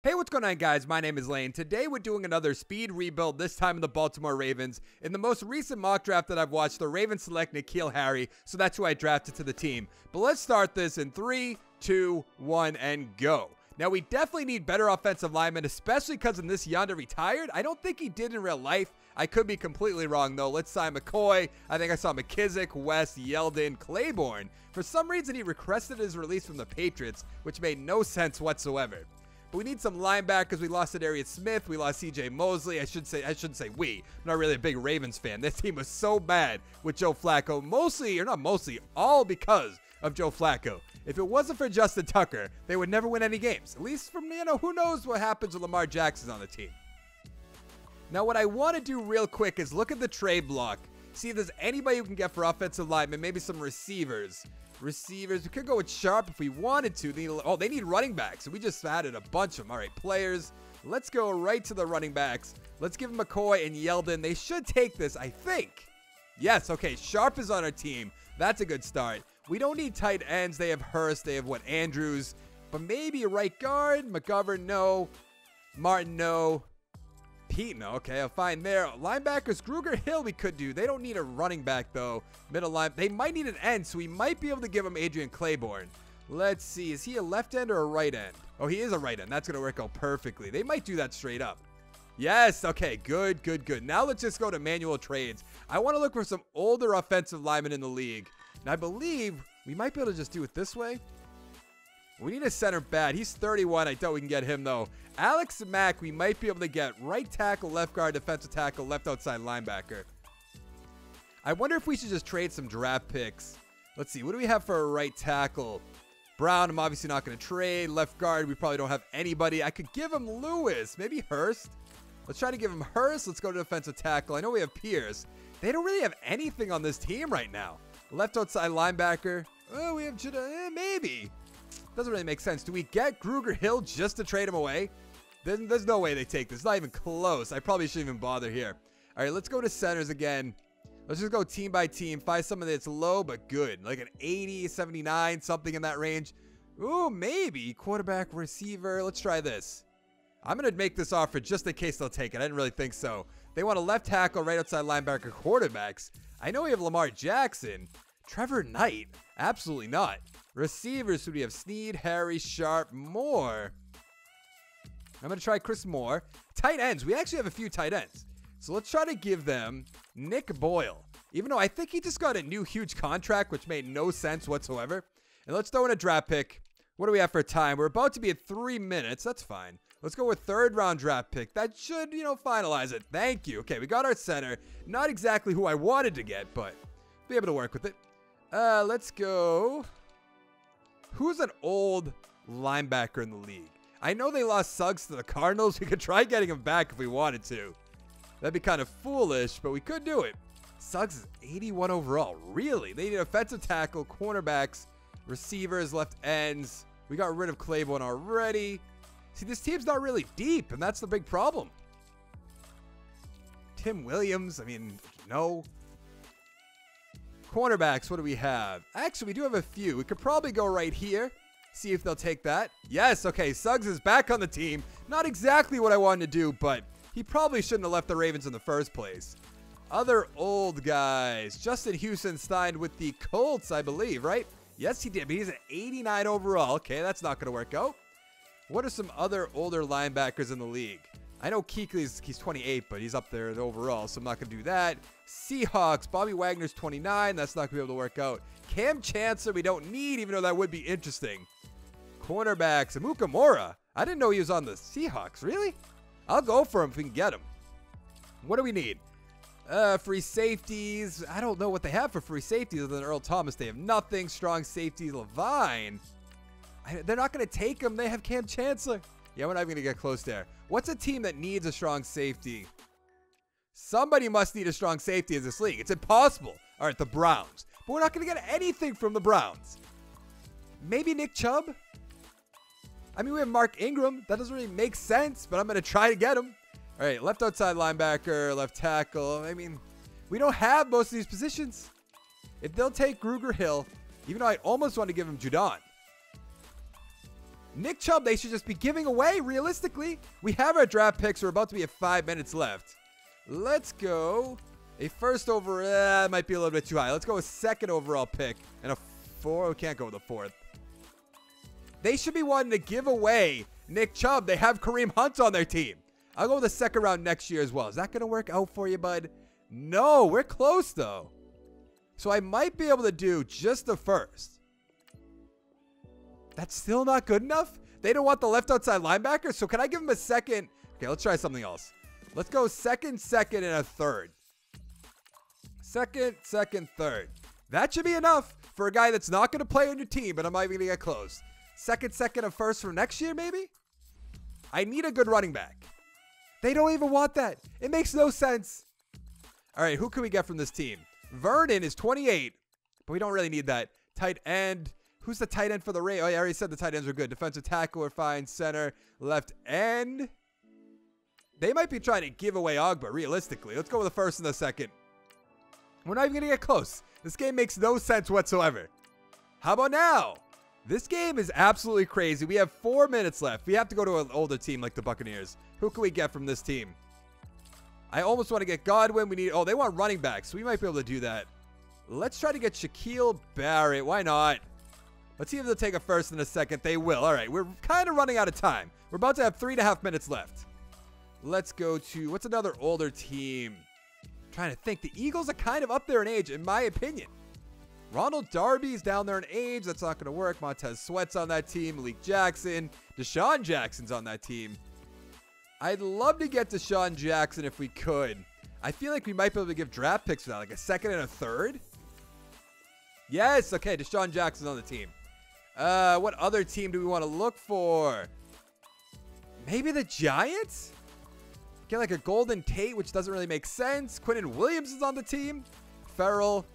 Hey, what's going on, guys? My name is Lane. Today we're doing another speed rebuild, this time in the Baltimore Ravens. In the most recent mock draft that I've watched, the Ravens select N'Keal Harry, so that's who I drafted to the team. But let's start this in 3, 2, 1, and go. Now, we definitely need better offensive linemen, especially because in this Yonder retired. I don't think he did in real life. I could be completely wrong, though. Let's sign McCoy. I think I saw McKissick, West, Yeldon, Claiborne. For some reason, he requested his release from the Patriots, which made no sense whatsoever. But we need some linebackers. We lost Darius Smith. We lost CJ Mosley. I shouldn't say we. I'm not really a big Ravens fan. This team was so bad with Joe Flacco. All because of Joe Flacco. If it wasn't for Justin Tucker, they would never win any games. At least from, who knows what happens when Lamar Jackson's on the team. Now, what I want to do real quick is look at the trade block. See if there's anybody who can get for offensive linemen. Maybe some receivers. We could go with Sharp if we wanted to. They need running backs. So we just added a bunch of them. All right, players. Let's go right to the running backs. Let's give McCoy and Yeldon. They should take this, I think. Yes, okay. Sharp is on our team. That's a good start. We don't need tight ends. They have Hurst. They have, Andrews. But maybe a right guard. McGovern, no. Martin, no. Pete, no. Okay, I'll find there. Linebackers, Gruger Hill we could do. They don't need a running back, though. Middle line. They might need an end, so we might be able to give him Adrian Claiborne. Let's see. Is he a left end or a right end? Oh, he is a right end. That's going to work out perfectly. They might do that straight up. Yes. Okay, good. Now let's just go to manual trades. I want to look for some older offensive linemen in the league. And I believe we might be able to just do it this way. We need a center bad. He's 31. I doubt we can get him, though. Alex Mack, we might be able to get right tackle, left guard, defensive tackle, left outside linebacker. I wonder if we should just trade some draft picks. Let's see. What do we have for a right tackle? Brown, I'm obviously not going to trade. Left guard, we probably don't have anybody. I could give him Lewis. Maybe Hurst. Let's try to give him Hurst. Let's go to defensive tackle. I know we have Pierce. They don't really have anything on this team right now. Left outside linebacker. Oh, we have maybe. Doesn't really make sense. Do we get Gruger Hill just to trade him away? There's no way they take this. Not even close. I probably shouldn't even bother here. All right, let's go to centers again. Let's just go team by team. Find someone that's low but good. Like an 80, 79, something in that range. Ooh, maybe. Quarterback, receiver. Let's try this. I'm going to make this offer just in case they'll take it. I didn't really think so. They want a left tackle, right outside linebacker, quarterbacks. I know we have Lamar Jackson. Trevor Knight. Absolutely not. Receivers, who do we have? Snead, Harry, Sharp, Moore. I'm going to try Chris Moore. Tight ends. We actually have a few tight ends. So let's try to give them Nick Boyle. Even though I think he just got a new huge contract, which made no sense whatsoever. And let's throw in a draft pick. What do we have for time? We're about to be at 3 minutes. That's fine. Let's go with third round draft pick. That should, finalize it. Thank you. Okay, we got our center. Not exactly who I wanted to get, but be able to work with it. Let's go. Who's an old linebacker in the league? I know they lost Suggs to the Cardinals. We could try getting him back if we wanted to. That'd be kind of foolish, but we could do it. Suggs is 81 overall. Really? They need offensive tackle, cornerbacks, receivers, left ends. We got rid of Claiborne already. See, this team's not really deep, and that's the big problem. Tim Williams, no. Cornerbacks, what do we have? Actually, we do have a few. We could probably go right here. See if they'll take that. Yes, okay, Suggs is back on the team. Not exactly what I wanted to do, but he probably shouldn't have left the Ravens in the first place. Other old guys. Justin Houston signed with the Colts, I believe, right? Yes, he did, but he's an 89 overall. Okay, that's not going to work out. What are some other older linebackers in the league? I know Kuechly's, he's 28, but he's up there overall, so I'm not going to do that. Seahawks, Bobby Wagner's 29. That's not going to be able to work out. Cam Chancellor, we don't need, even though that would be interesting. Cornerbacks, Amukamura. I didn't know he was on the Seahawks. Really? I'll go for him if we can get him. What do we need? Free safeties. I don't know what they have for free safeties other than Earl Thomas. They have nothing. Strong safeties, Levine. They're not going to take him. They have Cam Chancellor. Yeah, we're not even going to get close there. What's a team that needs a strong safety? Somebody must need a strong safety in this league. It's impossible. All right, the Browns. But we're not going to get anything from the Browns. Maybe Nick Chubb? We have Mark Ingram. That doesn't really make sense, but I'm going to try to get him. All right, left outside linebacker, left tackle. We don't have most of these positions. If they'll take Gruger Hill, even though I almost want to give him Judon. Nick Chubb, they should just be giving away, realistically. We have our draft picks. We're about to be at 5 minutes left. Let's go. A first overall, might be a little bit too high. Let's go a second overall pick and a 4. We can't go with a 4th. They should be wanting to give away Nick Chubb. They have Kareem Hunt on their team. I'll go with the second round next year as well. Is that going to work out for you, bud? No, we're close, though. So I might be able to do just the first. That's still not good enough? They don't want the left outside linebacker, so can I give them a second? Okay, let's try something else. Let's go second, and a third. Second, third. That should be enough for a guy that's not going to play on your team, but I'm not even going to get close. Second, and first for next year, maybe? I need a good running back. They don't even want that. It makes no sense. All right, who can we get from this team? Vernon is 28, but we don't really need that. Tight end. Who's the tight end for the Ravens? Oh, yeah, I already said the tight ends are good. Defensive tackle, we're fine. Center, left end. They might be trying to give away Ogba, realistically. Let's go with the first and the second. We're not even going to get close. This game makes no sense whatsoever. How about now? This game is absolutely crazy. We have 4 minutes left. We have to go to an older team like the Buccaneers. Who can we get from this team? I almost want to get Godwin. We need... Oh, they want running backs. So we might be able to do that. Let's try to get Shaquille Barrett. Why not? Let's see if they'll take a first and a second. They will. All right. We're kind of running out of time. We're about to have 3.5 minutes left. Let's go to... What's another older team? I'm trying to think. The Eagles are kind of up there in age, in my opinion. Ronald Darby's down there in age. That's not going to work. Montez Sweat's on that team. Malik Jackson. Deshaun Jackson's on that team. I'd love to get Deshaun Jackson if we could. I feel like we might be able to give draft picks for that, like a second and a third. Yes, okay, Deshaun Jackson's on the team. What other team do we want to look for? Maybe the Giants? Get like a Golden Tate, which doesn't really make sense. Quinnen Williams is on the team. Farrell.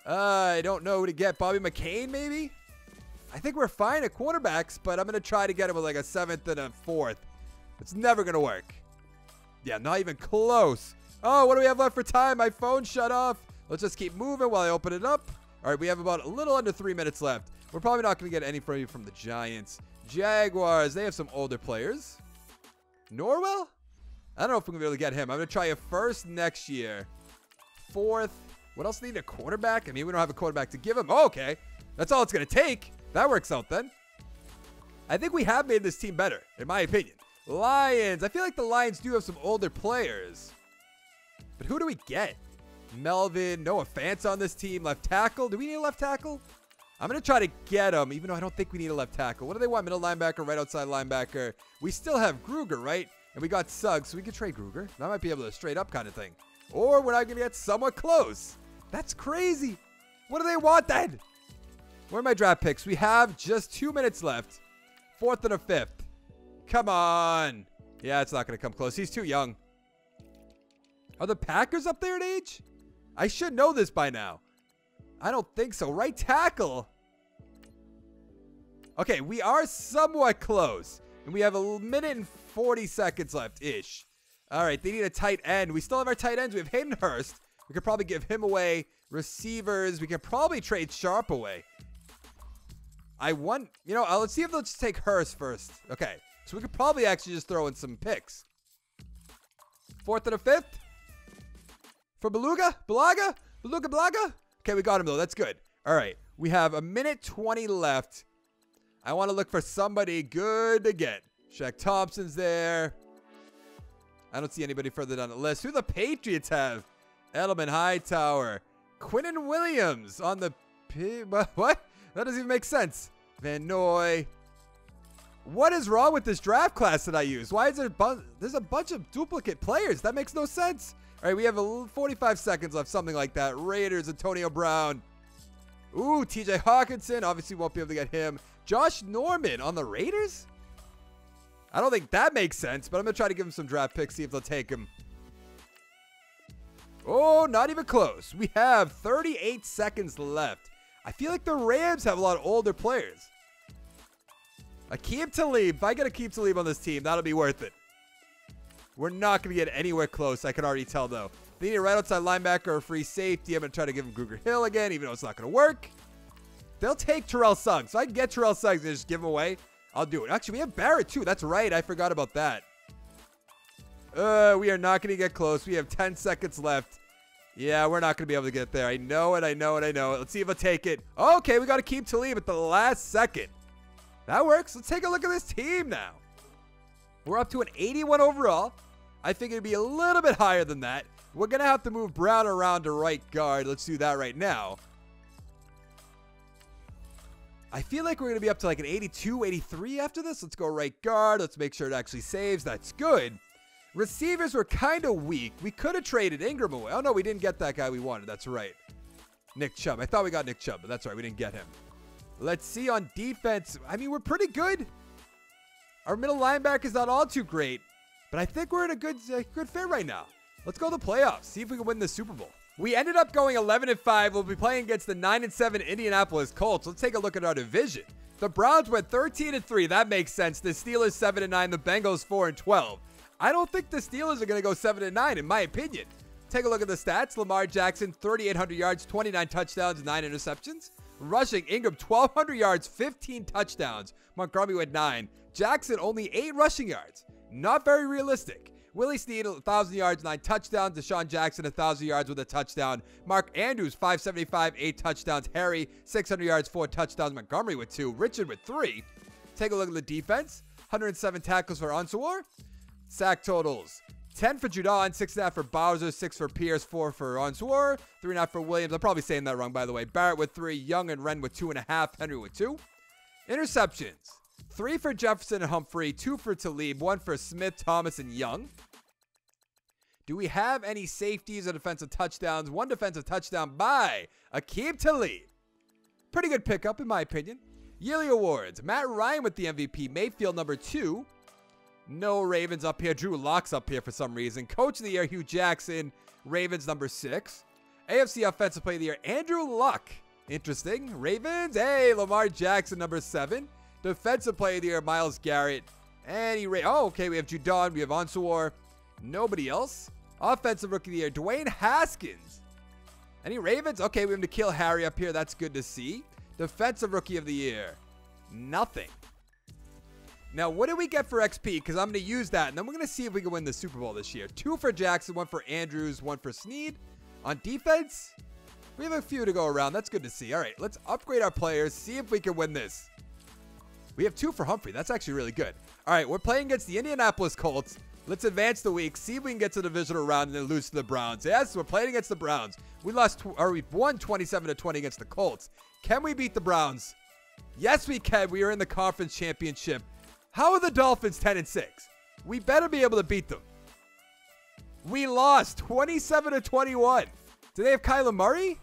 I don't know who to get. Bobby McCain, maybe? I think we're fine at quarterbacks, but I'm going to try to get him with like a 7th and a 4th. It's never going to work. Yeah, not even close. Oh, what do we have left for time? My phone shut off. Let's just keep moving while I open it up. All right, we have about a little under 3 minutes left. We're probably not going to get any from the Giants. Jaguars, they have some older players. Norwell? I don't know if we're going to be able to get him. I'm going to try a first next year. 4th. What else do we need? A quarterback? I mean, we don't have a quarterback to give him. Oh, okay. That's all it's going to take. That works out then. I think we have made this team better, in my opinion. Lions. I feel like the Lions do have some older players. But who do we get? Melvin. Noah Fant's on this team. Left tackle. Do we need a left tackle? I'm going to try to get him, even though I don't think we need a left tackle. What do they want? Middle linebacker, right outside linebacker. We still have Gruger, right? And we got Suggs, so we could trade Gruger. That might be able to straight up kind of thing. Or we're not going to get somewhat close. That's crazy. What do they want then? Where are my draft picks? We have just 2 minutes left. 4th and a 5th. Come on. Yeah, it's not going to come close. He's too young. Are the Packers up there in age? I should know this by now. I don't think so. Right tackle. Okay, we are somewhat close. And we have a minute and 40 seconds left-ish. All right, they need a tight end. We still have our tight ends. We have Hayden Hurst. We could probably give him away. Receivers. We could probably trade Sharp away. Let's see if they'll just take Hurst first. Okay. So we could probably actually just throw in some picks. 4th and a 5th. For Balaga? Okay, we got him though. That's good. All right. We have a minute 20 left. I want to look for somebody good to get. Shaq Thompson's there. I don't see anybody further down the list. Who do the Patriots have? Edelman Hightower. Quinnen Williams on the... What? That doesn't even make sense. Van Noy. What is wrong with this draft class that I use? Why is there there's a bunch of duplicate players? That makes no sense. All right, we have 45 seconds left, something like that. Raiders, Antonio Brown. Ooh, TJ Hawkinson. Obviously won't be able to get him. Josh Norman on the Raiders? I don't think that makes sense, but I'm going to try to give him some draft picks, see if they'll take him. Oh, not even close. We have 38 seconds left. I feel like the Rams have a lot of older players. Akeem Talib. If I get Akeem Talib on this team, that'll be worth it. We're not going to get anywhere close. I can already tell, though. They need a right outside linebacker or free safety. I'm going to try to give him Gruger Hill again, even though it's not going to work. They'll take Terrell Suggs. So I can get Terrell Suggs and just give him away. I'll do it. Actually, we have Barrett too. That's right. I forgot about that. We are not going to get close. We have 10 seconds left. Yeah, we're not going to be able to get there. I know it. I know it. I know it. Let's see if I take it. Okay, we got to keep Talib at the last second. That works. Let's take a look at this team now. We're up to an 81 overall. I think it'd be a little bit higher than that. We're going to have to move Brown around to right guard. Let's do that right now. I feel like we're going to be up to like an 82, 83 after this. Let's go right guard. Let's make sure it actually saves. That's good. Receivers were kind of weak. We could have traded Ingram away. Oh, no, we didn't get that guy we wanted. That's right. Nick Chubb. I thought we got Nick Chubb, but that's right. We didn't get him. Let's see on defense. I mean, we're pretty good. Our middle linebacker is not all too great, but I think we're in a good fit right now. Let's go to the playoffs. See if we can win the Super Bowl. We ended up going 11-5. We'll be playing against the 9-7 Indianapolis Colts. Let's take a look at our division. The Browns went 13-3. That makes sense. The Steelers 7-9. The Bengals 4-12. I don't think the Steelers are going to go 7-9, in my opinion. Take a look at the stats. Lamar Jackson, 3,800 yards, 29 touchdowns, 9 interceptions. Rushing, Ingram, 1,200 yards, 15 touchdowns. Montgomery with 9. Jackson, only 8 rushing yards. Not very realistic. Willie Snead, 1,000 yards, 9 touchdowns. Deshaun Jackson, 1,000 yards with a touchdown. Mark Andrews, 575, 8 touchdowns. Harry, 600 yards, 4 touchdowns. Montgomery with 2. Richard with 3. Take a look at the defense. 107 tackles for Ansawar. Sack totals. 10 for Judon, 6.5 for Bowser, 6 for Pierce, 4 for Ansawar, 3.5 for Williams. I'm probably saying that wrong, by the way. Barrett with 3. Young and Wren with 2.5. Henry with 2. Interceptions. 3 for Jefferson and Humphrey, 2 for Talib, 1 for Smith, Thomas, and Young. Do we have any safeties or defensive touchdowns? 1 defensive touchdown by Aqib Talib. Pretty good pickup, in my opinion. Yearly awards. Matt Ryan with the MVP. Mayfield, number 2. No Ravens up here. Drew Lock's up here for some reason. Coach of the Year, Hugh Jackson. Ravens, number 6. AFC Offensive Player of the Year, Andrew Luck. Interesting. Ravens. Hey, Lamar Jackson, number 7. Defensive Player of the Year, Myles Garrett. And okay, we have Judon. We have Ansawar. Nobody else. Offensive Rookie of the Year, Dwayne Haskins. Any Ravens? Okay, we have N'Keal Harry up here. That's good to see. Defensive Rookie of the Year. Nothing. Now, what did we get for XP? Because I'm going to use that, and then we're going to see if we can win the Super Bowl this year. 2 for Jackson, 1 for Andrews, 1 for Snead. On defense, we have a few to go around. That's good to see. All right, let's upgrade our players, see if we can win this. We have 2 for Humphrey. That's actually really good. All right, we're playing against the Indianapolis Colts. Let's advance the week, see if we can get to the divisional round and then lose to the Browns. Yes, we're playing against the Browns. We've won 27-20 against the Colts. Can we beat the Browns? Yes, we can. We are in the conference championship. How are the Dolphins 10-6? We better be able to beat them. We lost 27-21. Do they have Kyler Murray?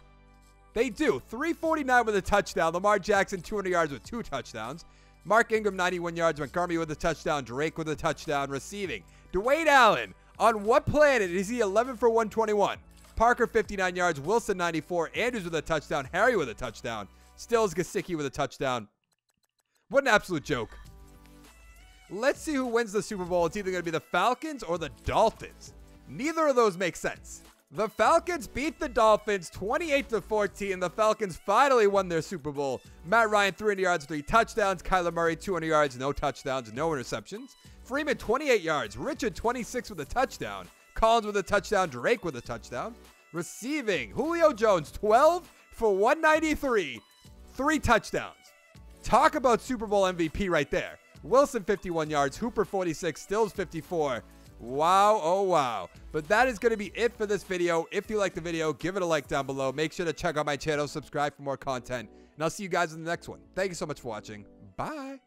They do. 349 with a touchdown. Lamar Jackson, 200 yards with 2 touchdowns. Mark Ingram, 91 yards. Montgomery with a touchdown. Drake with a touchdown. Receiving. Dwayne Allen. On what planet is he 11 for 121? Parker, 59 yards. Wilson, 94. Andrews with a touchdown. Harry with a touchdown. Stills Gesicki with a touchdown. What an absolute joke. Let's see who wins the Super Bowl. It's either going to be the Falcons or the Dolphins. Neither of those make sense. The Falcons beat the Dolphins 28-14. The Falcons finally won their Super Bowl. Matt Ryan, 300 yards, 3 touchdowns. Kyler Murray, 200 yards, no touchdowns, no interceptions. Freeman, 28 yards. Richard, 26 with a touchdown. Collins with a touchdown. Drake with a touchdown. Receiving, Julio Jones, 12 for 193. 3 touchdowns. Talk about Super Bowl MVP right there. Wilson, 51 yards. Hooper, 46. Stills, 54. Wow, oh wow. But that is going to be it for this video. If you like the video, give it a like down below. Make sure to check out my channel, subscribe for more content, and I'll see you guys in the next one. Thank you so much for watching. Bye.